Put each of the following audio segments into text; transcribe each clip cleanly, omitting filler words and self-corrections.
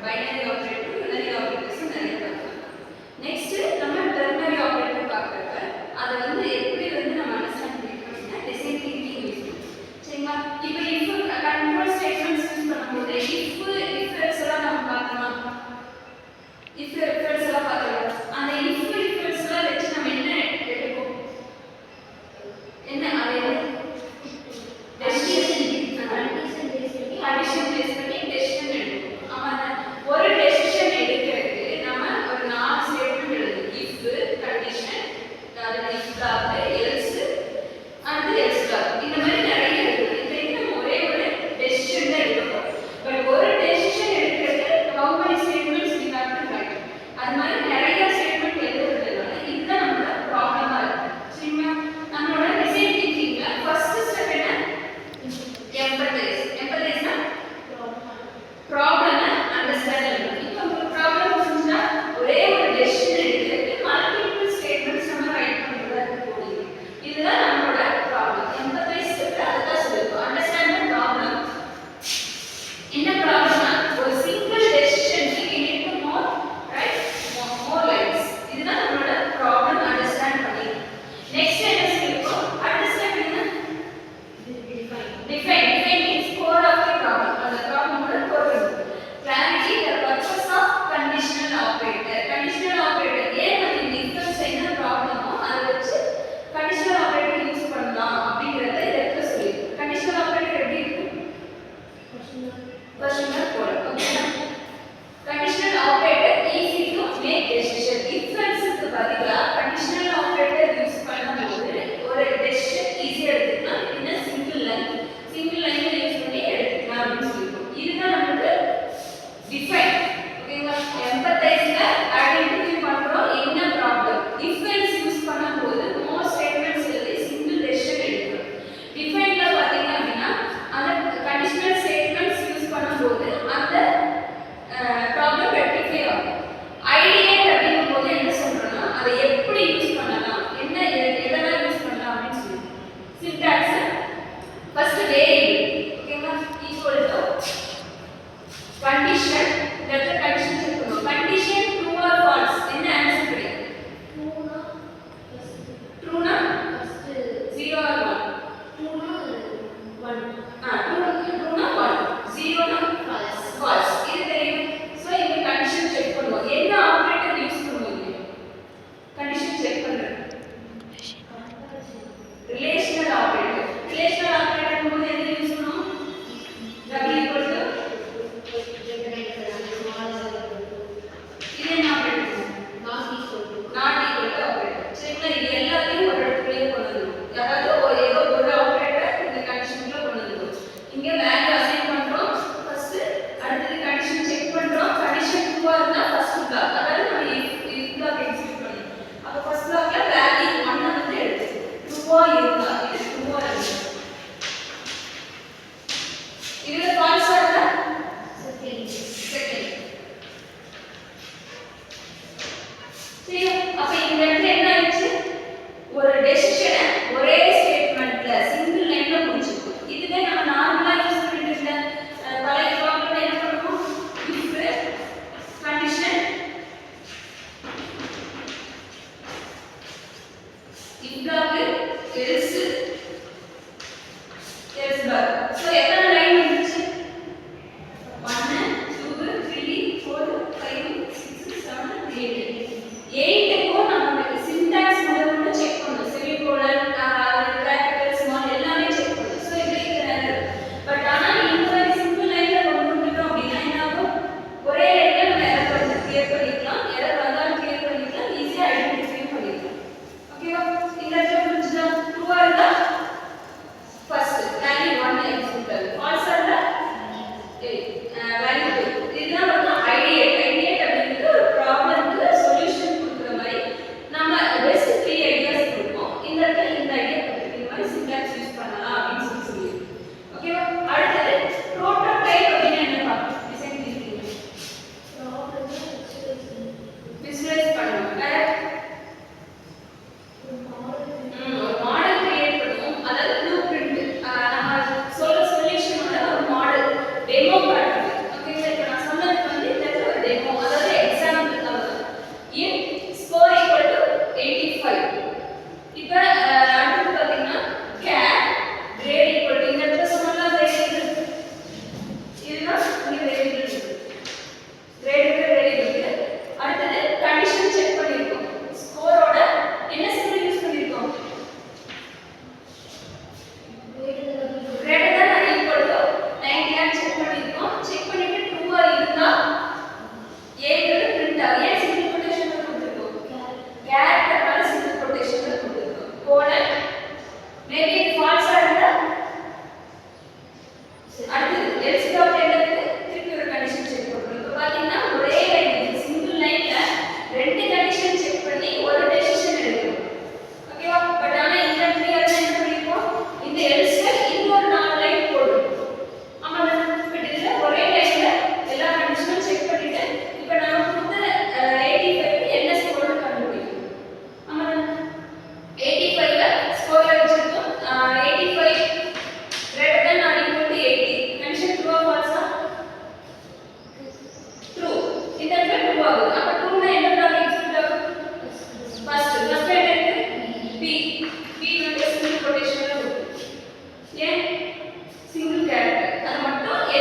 Binary operator unary operators நிறைய பார்க்கலாம். Next நம்ம டெர்னரி ஆபரேட்டர் பார்க்கறப்ப அதை வந்து எப்படி வந்து நம்ம அண்டர்ஸ்டாண்ட் பண்ணிக்கணும்னா டிசைன் திங்கிங் யூஸ் பண்ணுவோம். சரிங்களா? இப்போ இஃப் கண்ட்ரோல் ஸ்டேட்மெண்ட்ஸ் யூஸ் பண்ணும்போது இஃப் எல்ஸ் எல்லாம் நம்ம பார்த்தோமா, இஃப் எல்ஸ் எல்லாம் பார்த்தோம். அந்த இஃப் எல்ஸ் எல்லாம் வச்சு நம்ம என்ன எடுப்போம், என்ன அது அடிஷன் பேஸ் பண்ணி டெசிஷன் எடுப்போம். ஆமாங்க, ஒரு டெசிஷன் எடுக்கிறதுக்கு நம்ம ஒரு 4 ஸ்டேட்மெண்ட் எழுதுவோம். இஃப் கண்டிஷன், அதாவது if black, else and else black, இந்த மாதிரி நிறைய இருக்கு. இப்போ நம்ம ஒரே ஒரு டெசிஷன் தான் எடுக்கிறோம். பட் ஒரு டெசிஷன் எடுக்கிறதுக்கு how many statements we have to write, அது மாதிரி நிறைய ஸ்டேட்மெண்ட் எழுதுறதுனால இதுதான் நம்மளோட ப்ராப்ளமா இருக்கு. சரிங்களா? நம்மளோட டிசைன் திங்கிங்ல ஃபர்ஸ்ட் ஸ்டெப் என்ன, எம்பத்தைஸ். எம்பத்தைஸ்னா ப்ராப்ளமை அண்டர்ஸ்டாண்ட் பண்ணணும். இப்போ ஒரு ப்ராப்ளம் புரிஞ்சா ஒரே ஒரு டெசிஷன் எடுக்கிறதுக்கு மல்டிபிள் ஸ்டேட்மெண்ட்ஸ் நம்ம ரைட் பண்ணுறதா இருக்கக்கூடிய இதுதான் நம்மளோட ப்ராப்ளம். எம்பத்தைஸ் ஸ்டெப்ல அதுதான் சொல்லிருக்கோம். Understand the problem. என்ன ப்ராப்ளம்னா ஒரு single டெசிஷனுக்கு we need to know right more lines. இதுதான் நம்மளோட ப்ராப்ளம் அண்டர்ஸ்டாண்ட் பண்ணி. நெக்ஸ்ட் என்ன சொல்லிருக்கோம், அடுத்த ஸ்டெப் என்ன, define. Define means core of the problem. அந்த ப்ராப்ளமோட கோர் இருக்கு. Clarity the purpose of conditional operator. Conditional operator ஏன் நம்ம இந்த if என்ன ப்ராப்ளமோ அதை வச்சு conditional operator யூஸ் பண்ணலாம் அப்படிங்கறத இந்த இடத்துல சொல்லிருக்கோம். conditional operator எப்படி இருக்கும், question mark போல. ஓகேனா? conditional operator easy to make decision. if else க்கு பதிலா conditional operator யூஸ் பண்ணும்போது ஒரு decision ஈஸியா எடுத்துக்கலாம். இது சிங்கிள் லைன் யூஸ் பண்ணி எடுத்துக்கலாம் அப்படின்னு சொல்லிருக்கோம். இதுதான் நமக்கு டிஃபைன். ஓகேங்களா? எம்பத்தைஸ்ல ஐடென்டிஃபை பண்றோம் என்ன ப்ராப்ளம். if else யூஸ் பண்ணும்போது மோர் ஸ்டேட்மெண்ட்ஸ் எழுதி சிங்கிள் டெசிஷன் எடுக்கிறோம். டிஃபைன்ல பாத்தீங்க அப்படின்னா அந்த கண்டிஷனல் ஸ்டேட்மெண்ட்ஸ் யூஸ் பண்ணும்போது அந்த ப்ராப்ளம் ரெக்டிஃபை ஆகும். ஐடியேட் அப்படிங்கும்போது என்ன சொல்றோம்னா அதை எப்படி யூஸ் பண்ணலாம்,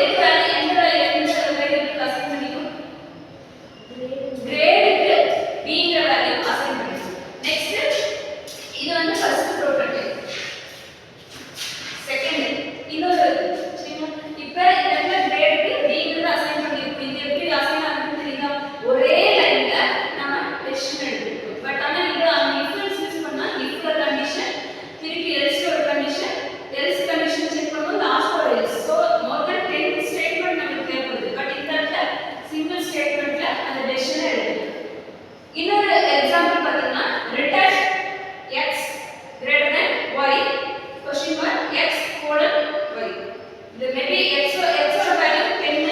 எது வேல்யூ எந்த வேரியபிளுக்கு அசைன் பண்ணிக்கும் கிரேடுக்கு bங்கிற வேல்யூ அசைன் பண்ணிக்கும் நெக்ஸ்ட் இது வந்து ஃபர்ஸ்ட் ப்ரோட்டோடைப் செகண்ட் இன்னொரு இப்போ இந்த கிரேடுக்கு bங்கிறது அசைன் பண்ணிருக்கோம் இது எப்படி அசைன் ஆகுதுன்னு தெரியுதா ஒரே லைன்ல நம்ம டெசிஷன் எடுத்துக்கோம் பட் ஆனா இது அந்த இஃப்எல்ஸ் யூஸ் பண்ணா இஃப் கண்டிஷன் திருப்பி எல்ஸ் ஒரு கண்டிஷன் எல்ஸ் கண்டிஷன் செக் பண்ணும்போது லாஸ்ட் ஒரு எல்ஸ் சோ மோர் தென் 10 ஸ்டேட்மென்ட் நமக்கு தேவைப்படுது பட் இந்த இடத்துல சிங்கிள் ஸ்டேட்மென்ட்ல அந்த டெசிஷனை எடுத்துக்கோம் இன்னொரு எக்ஸாம்பிள் பாத்தீங்கன்னா return x greater than y question mark x colon y இது மேபி x ஓட வேல்யூ 10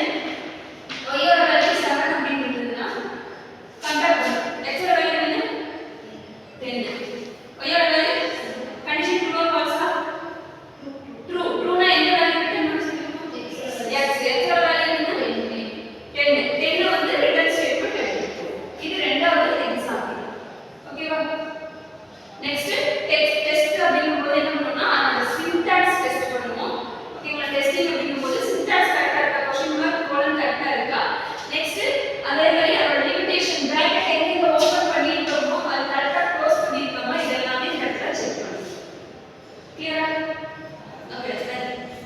y ஓட வேல்யூ 7 அப்படி இருந்ததுன்னா கம்பேர் பண்ணுங்க x ஓட வேல்யூ என்ன 10 y ஓட value condition true or false true ட்ரூனா எந்த வேல்யூ ரிட்டர்ன் பண்ணுங்க x ஓட வேல்யூ என்ன 10 10 வந்து ரிட்டர்ன் ஸ்டேட்மென்ட் இது ரெண்டாவது எக்ஸாம்பிள் ஓகேவா நெக்ஸ்ட் டெஸ்ட் அப்படிங்கும்போது என்ன பண்ணனும்னா அந்த சின்டாக்ஸ் டெஸ்ட் பண்ணுவோம் ஓகேங்களா டெஸ்டிங் அப்படிங்கும்போது